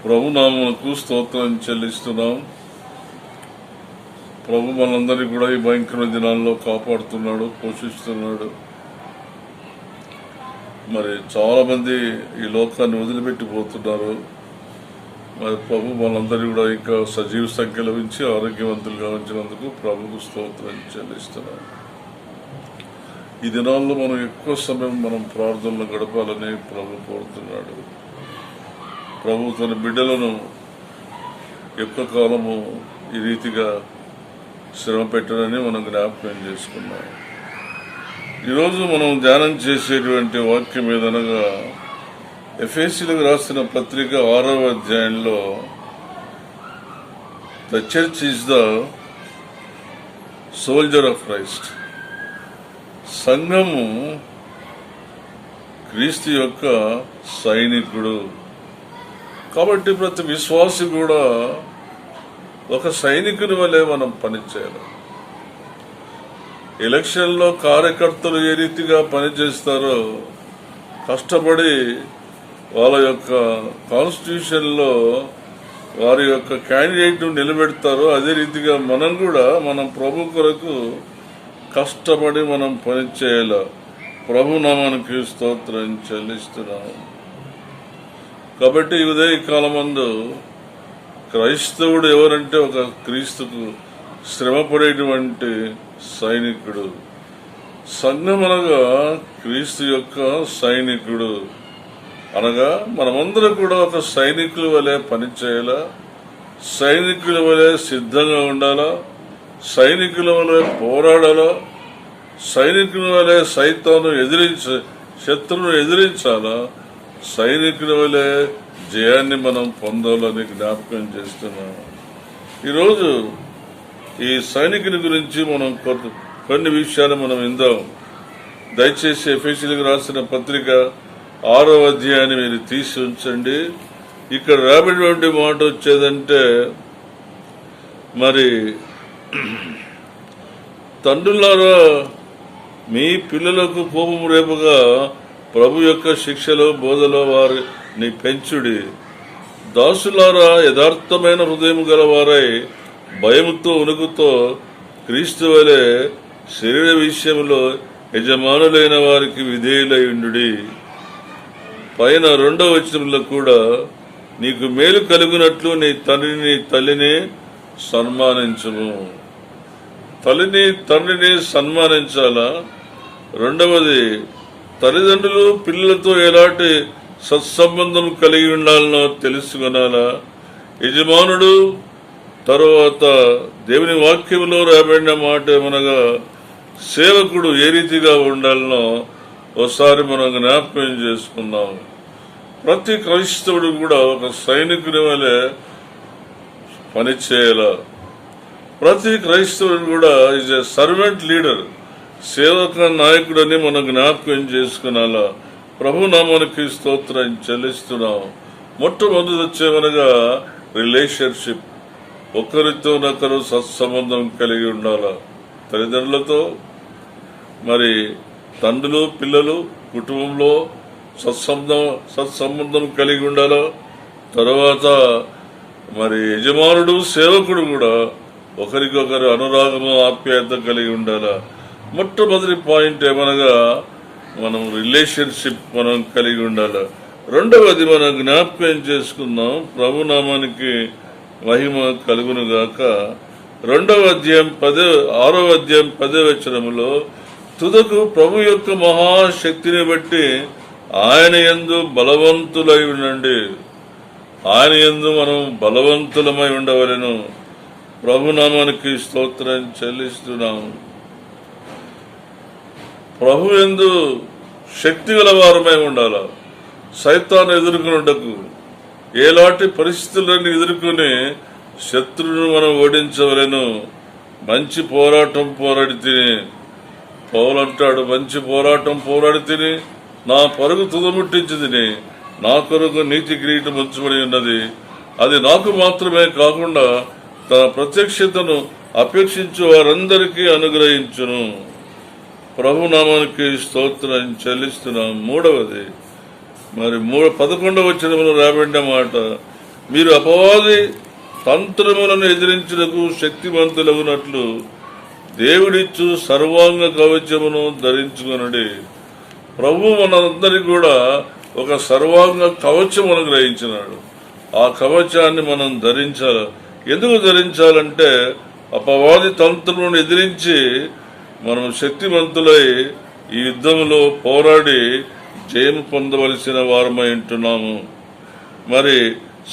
ప్రభునామమునకు స్తోత్రం చెల్లిస్తున్నాం. ప్రభు మనందరినీ కూడా ఈ భయంకర దినాల్లో కాపాడుతున్నాడు, పోషిస్తున్నాడు. మరి చాలా మంది ఈ లోకాన్ని వదిలిపెట్టిపోతున్నారు. మరి ప్రభు మనందరినీ కూడా ఇంకా సజీవ సంఖ్యలో ఉంచి ఆరోగ్యవంతులుగా ఉంచినందుకు ప్రభుకు స్తోత్రం చెల్లిస్తున్నాం. ఈ దినాల్లో మనం ఎక్కువ సమయం మనం ప్రార్థనలు గడపాలని ప్రభు కోరుతున్నాడు. ప్రభు తన బిడ్డలను ఎక్కువ కాలము ఈ రీతిగా శ్రమ పెట్టడని మనం జ్ఞాపకం చేసుకున్నాం. ఈరోజు మనం ధ్యానం చేసేటువంటి వాక్యం ఏదనగా ఎఫెసీయులకు రాసిన పత్రిక 6వ అధ్యాయంలో the church is the soldier of Christ. సంఘము క్రీస్తు యొక్క సైనికుడు. కాబట్టి ప్రతి విశ్వాసి కూడా ఒక సైనికుని వలె మనం పనిచేయాలి. ఎలక్షన్లో కార్యకర్తలు ఏ రీతిగా పనిచేస్తారో, కష్టపడి వాళ్ళ యొక్క కాన్స్టిట్యూషన్లో వారి యొక్క క్యాండిడేట్ను నిలబెడతారో, అదే రీతిగా మనం కూడా మనం ప్రభు కొరకు కష్టపడి మనం పనిచేయాలి. ప్రభు నామానికి స్తోత్రం చెల్లిస్తున్నాం. కాబట్టి ఉదయ కాలమందు క్రైస్తవుడు ఎవరంటే ఒక క్రీస్తుకు శ్రమపడేటువంటి సైనికుడు. సంఘం అనగా క్రీస్తు యొక్క సైనికుడు. అనగా మనమందరం కూడా ఒక సైనికుల వలె పనిచేయాలా, సైనికుల వలె సిద్ధంగా ఉండాలా, సైనికుల వలె పోరాడాలా, సైనికుల వలె సైతాను శత్రువును ఎదిరించాలా, సైనికుల వలె జయాన్ని మనం పొందాలని జ్ఞాపకం చేస్తున్నాం. ఈరోజు ఈ సైనికుని గురించి మనం కొన్ని విషయాలు మనం విందాం. దయచేసి ఎఫెసీయులకు రాసిన పత్రిక 6వ అధ్యాయాన్ని మీరు తీసి ఉంచండి. ఇక్కడ రాబడినటువంటి మాట వచ్చేదంటే, మరి తండ్రులారా మీ పిల్లలకు కోపము రేపుగా ప్రభు యొక్క శిక్షలో బోధలో వారిని పెంచుడి. దాసులారా యథార్థమైన హృదయం గలవారై భయముతో ఉనుకుతో క్రీస్తు వలె శరీర విషయంలో యజమానులైన వారికి విధేయులయుండుడి. పైన 2వ వచనంలో కూడా నీకు మేలు కలుగునట్లు నీ తండ్రిని తల్లిని సన్మానించుము. తల్లిని తండ్రిని సన్మానించాలా. రెండవది, తల్లిదండ్రులు పిల్లలతో ఎలాంటి సత్సంబంధం కలిగి ఉండాలనో తెలుసుకొనాలా. యజమానుడు తరువాత దేవుని వాక్యంలో రాబడిన మాట ఏమనగా సేవకుడు ఏ రీతిగా ఉండాలనో ఒకసారి మనం జ్ఞాపకం చేసుకున్నాం. ప్రతి క్రైస్తవుడు కూడా ఒక సైనికుని వలె పనిచేయాల. ప్రతి క్రైస్తవుడు కూడా ఈజ్ ఎ సర్వెంట్ లీడర్, సేవక నాయకుడని మనం జ్ఞాపకం చేసుకున్నాలా. ప్రభు నామానికి స్తోత్రం చెల్లిస్తున్నాం. మొట్టమొదటి వచ్చేమనగా రిలేషన్షిప్. ఒకరితోనొకరు సత్సంబంధం కలిగి ఉండాలా. తల్లిదండ్రులతో, మరి తండ్రులు పిల్లలు కుటుంబంలో సత్సంబంధం కలిగి ఉండాలా. తర్వాత మరి యజమానుడు సేవకుడు కూడా ఒకరికొకరు అనురాగము ఆప్యాయత కలిగి ఉండాలా. మొట్టమొదటి పాయింట్ ఏమనగా మనం రిలేషన్షిప్ మనం కలిగి ఉండాలి. రెండవది మనం జ్ఞాపకం చేసుకుందాం. ప్రభునామానికి మహిమ కలుగును గాక. 6వ అధ్యాయం 10వ వచనములో తుదకు ప్రభు యొక్క మహాశక్తిని బట్టి ఆయన యందు బలవంతులై ఉండండి. ఆయన యందు మనం బలవంతులమై ఉండవలెను. ప్రభునామానికి స్తోత్రం చెల్లిస్తున్నాం. ప్రభు యందు శక్తి గల వారమై ఉండాల. సైతాన్ని ఎదుర్కొనుటకు ఏలాంటి పరిస్థితులను ఎదుర్కొని శత్రువును మనం ఓడించవలెను. మంచి పోరాటం పోరాడి తిని పౌలంటాడు, మంచి పోరాటం పోరాడి తిని నా పరుగు తుదముట్టించి తిని నా కొరకు నీతి కిరీటం ఉంచబడి ఉన్నది. అది నాకు మాత్రమే కాకుండా తన ప్రత్యక్షతను అపేక్షించు వారందరికీ అనుగ్రహించును. ప్రభునామానికి స్తోత్రం చెల్లిస్తున్నాం. మూడవది, మరి 11వ వచనంలో రాబడిన మాట, మీరు అపవాది తంత్రములను ఎదిరించుటకు శక్తివంతులగునట్లు దేవుడిచ్చు సర్వాంగ కవచమును ధరించుకొనుడి. ప్రభు మనందరికి కూడా ఒక సర్వాంగ కవచం అనుగ్రహించినాడు. ఆ కవచాన్ని మనం ధరించాలి. ఎందుకు ధరించాలంటే అపవాది తంత్రములను ఎదిరించి మనం శక్తివంతులై ఈ యుద్ధంలో పోరాడి జయం పొందవలసిన వారమై ఉంటున్నాము. మరి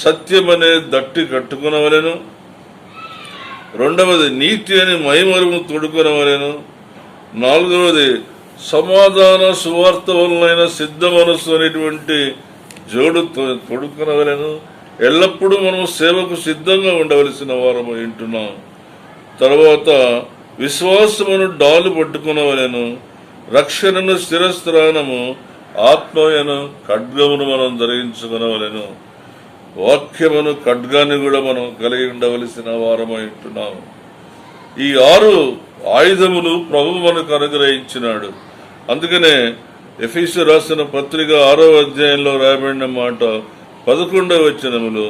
సత్యమనే దట్టి కట్టుకునవలెను. రెండవది నీతి అని మైమరుము తొడుకునవలెను. నాలుగవది సమాధాన సువార్త వలనైన సిద్ధ మనస్సు అనేటువంటి జోడు తొడుకునవలెను. ఎల్లప్పుడూ మనం సేవకు సిద్ధంగా ఉండవలసిన వారము వింటున్నాం. తర్వాత విశ్వాసమును డాలు పట్టుకునవలెను. రక్షణను శిరస్త్రానము ఆత్మయను ఖడ్గమును మనం ధరించుకునవలెను. వాక్యమును ఖడ్గాన్ని కూడా మనం కలిగి ఉండవలసిన వారమై ఉంటున్నాం. ఈ 6 ఆయుధములు ప్రభు మనకు అనుగ్రహించినాడు. అందుకనే ఎఫెసీయులకు రాసిన పత్రిక 6వ అధ్యాయంలో రాయబడిన మాట 11వ వచనములో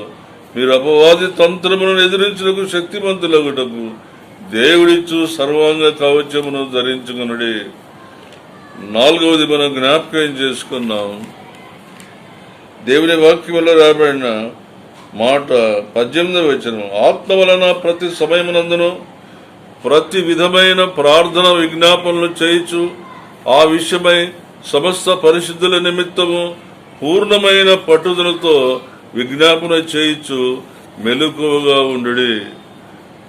మీరు అపవాది తంత్రములను ఎదిరించుటకు శక్తిమంతులగుటకు దేవుడిచ్చు సర్వాంగ కవచమును ధరించుకునుడి. 4వది మనం జ్ఞాపకం చేసుకున్నాం. దేవుని వాక్యములో రాబడిన మాట 18వ వచనం, ఆత్మ వలన ప్రతి సమయమునందును ప్రతి విధమైన ప్రార్థన విజ్ఞాపనలు చేయుచు ఆ విషయమై సమస్త పరిశుద్ధుల నిమిత్తము పూర్ణమైన పట్టుదలతో విజ్ఞాపన చేయుచు మెలకువగా ఉండుడి.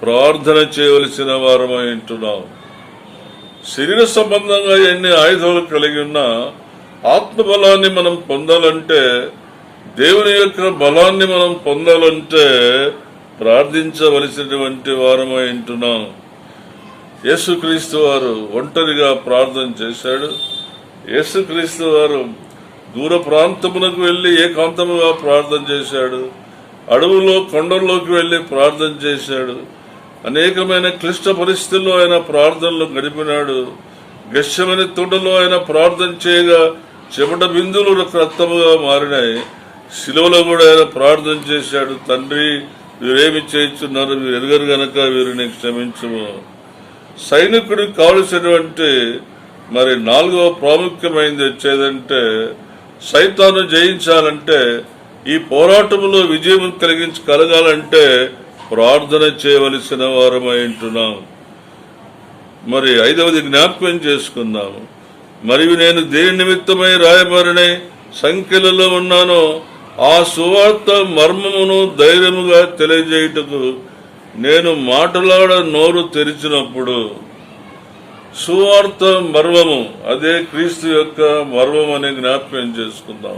ప్రార్థన చేయవలసిన వారమై ఉంటున్నాం. శరీర సంబంధంగా ఎన్ని ఆయుధాలు కలిగి ఉన్నా ఆత్మబలాన్ని మనం పొందాలంటే, దేవుని యొక్క బలాన్ని మనం పొందాలంటే ప్రార్థించవలసినటువంటి వారమై ఉంటున్నాం. యేసుక్రీస్తు వారు ఒంటరిగా ప్రార్థన చేశాడు. యేసుక్రీస్తు వారు దూర ప్రాంతమునకు వెళ్లి ఏకాంతముగా ప్రార్థన చేశాడు. అడవుల్లో కొండల్లోకి వెళ్లి ప్రార్థన చేశాడు. అనేకమైన క్లిష్ట పరిస్థితుల్లో ఆయన ప్రార్థనలు గడిపినాడు. గెత్సెమనే తోటలో ఆయన ప్రార్థన చేయగా చెమట బిందువులు రక్తముగా మారినాయి. శిలువలో కూడా ఆయన ప్రార్థన చేశాడు, తండ్రి వీరేమి చేయించున్నారు, వీరు ఎరుగరు గనక వీరిని క్షమించుము. సైనికుడికి కావలసినటువంటి మరి 4వ ప్రాముఖ్యమైనది వచ్చేదంటే, సైతాను జయించాలంటే, ఈ పోరాటంలో విజయం కలగాలంటే ప్రార్థన చేయవలసిన వారమై ఉంటున్నాం. మరి 5వది జ్ఞాపకం చేసుకుందాము. మరియు నేను దేని నిమిత్తమై రాయబారినై సంఖ్యలలో ఉన్నానో ఆ సువార్త మర్మమును ధైర్యముగా తెలియజేయుటకు నేను మాటలాడ నోరు తెరిచినప్పుడు, సువార్త మర్మము అదే క్రీస్తు యొక్క మర్మం అనే జ్ఞాపకం చేసుకుందాం.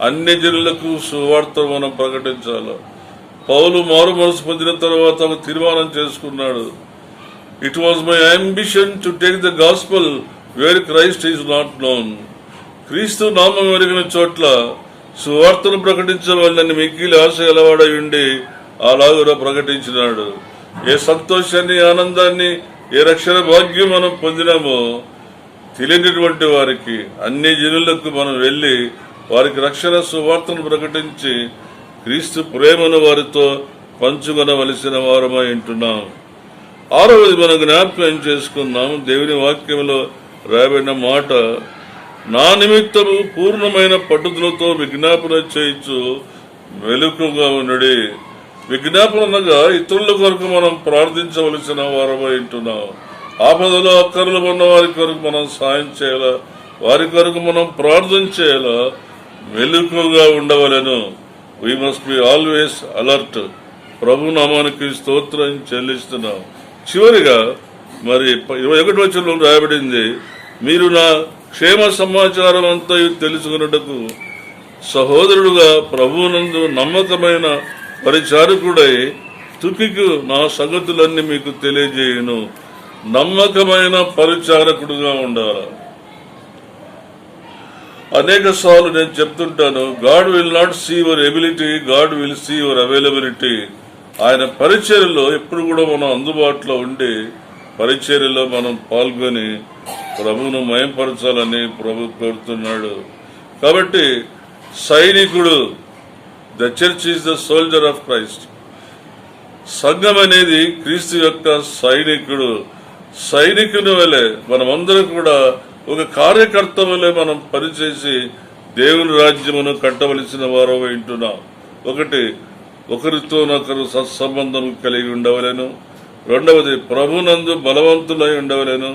అన్ని జనులకు సువార్త మనం ప్రకటించాలి. పౌలు మారు మనసు పొందిన తర్వాత ఒక తీర్మానం చేసుకున్నాడు. It was my ambition to take the gospel where Christ is not known. క్రీస్తు నామం ఎరిగిన చోట్ల సువార్తను ప్రకటించవాలని మిక్కిలి ఆశ గలవాడై ఉండి అలాగున ప్రకటించినాడు. ఏ సంతోషాన్ని, ఆనందాన్ని, ఏ రక్షణ భాగ్యం మనం పొందినామో తెలియనటువంటి వారికి, అన్ని జనులకు మనం వెళ్లి వారికి రక్షణ సువార్తను ప్రకటించి క్రీస్తు ప్రేమను వారితో పంచుకొనవలసిన వారమై ఉంటున్నాం. 6వది మనం జ్ఞాపకం చేసుకుందాం. దేవుని వాక్యంలో రాబడిన మాట, నా నిమిత్తము పూర్ణమైన పట్టుదలతో విజ్ఞాపన చేయించు మెలకుగా ఉండుడి. విజ్ఞాపన అనగా ఇతరుల కొరకు మనం ప్రార్థించవలసిన వారమై ఉంటున్నాం. ఆపదలో అక్కర్లు ఉన్న వారి కొరకు మనం సాయం చేయాలా, వారి కొరకు మనం ప్రార్థన చేయాలా, మెలకుగా ఉండవలెను. We must be always alert. ప్రభు నామానికి స్తోత్రం చెల్లిస్తున్నాం. చివరిగా మరి 21వ వచనంలో రాయబడింది, మీరు నా క్షేమ సమాచారం అంతా తెలుసుకున్నటకు సహోదరుడుగా ప్రభువునందు నమ్మకమైన పరిచారకుడై తుకికు నా సంగతులన్నీ మీకు తెలియజేయును. నమ్మకమైన పరిచారకుడుగా ఉండాలి. అనేక సార్లు నేను చెప్తుంటాను, God will not see your ability, God will see your availability. ఆయన పరిచర్యలో ఎప్పుడు కూడా మనం అందుబాటులో ఉండి పరిచర్యలో మనం పాల్గొని ప్రభువును మయంపరచాలని ప్రభు కోరుతున్నాడు. కాబట్టి సైనికుడు the church is the soldier of Christ. సంఘం అనేది క్రీస్తు యొక్క సైనికుని వలె మనమందరం కూడా ఒక కార్యకర్త వలె మనం పనిచేసి దేవుని రాజ్యమును కట్టవలసిన వారు వింటున్నాం. ఒకరితోనొకరు సత్సంబంధం కలిగి ఉండవలెను. రెండవది, ప్రభునందు బలవంతులై ఉండవలెను.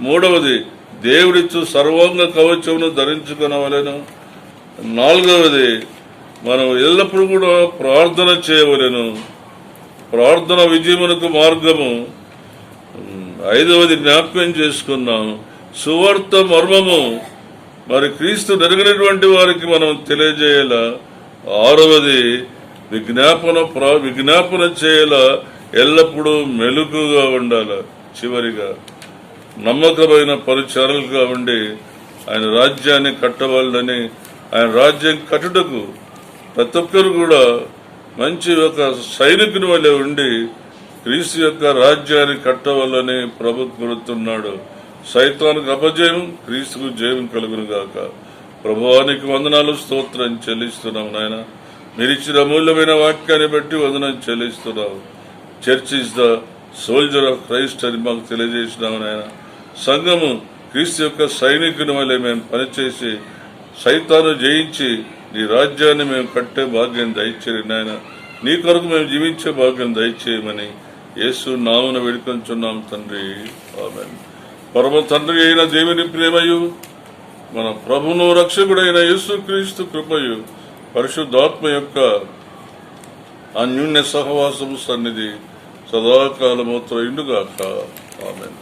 మూడవది, దేవుడిచ్చు సర్వాంగ కవచమును ధరించుకొనవలెను. నాలుగవది, మనం ఎల్లప్పుడూ కూడా ప్రార్థన చేయవలెను. ప్రార్థన విజయమునకు మార్గము. ఐదవది జ్ఞాపకం చేసుకున్నాం, సువార్త మర్మము. మరి క్రీస్తు నెరగినటువంటి వారికి మనం తెలియజేయాల. ఆరవది, విజ్ఞాపన చేయాల, ఎల్లప్పుడూ మెలుగుగా ఉండాల. చివరిగా నమ్మకమైన పరిచారులుగా ఉండి ఆయన రాజ్యాన్ని కట్టవాలని, ఆయన రాజ్యం కట్టుటకు ప్రతి ఒక్కరు కూడా మంచి ఒక సైనికుని వలె ఉండి క్రీస్తు యొక్క రాజ్యాన్ని కట్టవాలని ప్రభు కోరుతున్నాడు. సైతానికి అపజయం, క్రీస్తుకు జయం కలుగును గాక. ప్రభువానికి వందనాలు, స్తోత్రం చెల్లిస్తున్నాం నాయన. మీరు ఇచ్చిన అమూల్యమైన వాక్యాన్ని బట్టి వందనం చెల్లిస్తున్నావు. Church is the soldier of Christ అని మాకు తెలియజేసినాము నాయన. సంఘము క్రీస్తు యొక్క సైనికుని వలె మేము పనిచేసి సైతాను జయించి నీ రాజ్యాన్ని మేము కట్టే భాగ్యం దయచేయి నాయన. నీ కొరకు మేము జీవించే భాగ్యం దయచేయమని యేసు నామమున వేడుకొంచున్నాం తండ్రి, ఆమేన్. పరమ తండ్రి అయిన దేవుని ప్రేమయు, మన ప్రభువును రక్షకుడైన యేసు క్రీస్తు కృపయు, పరిశుద్ధాత్మ యొక్క అన్యోన్య సహవాసము సన్నిధి సదాకాలముతో ఇండుగాక. ఆమేన్.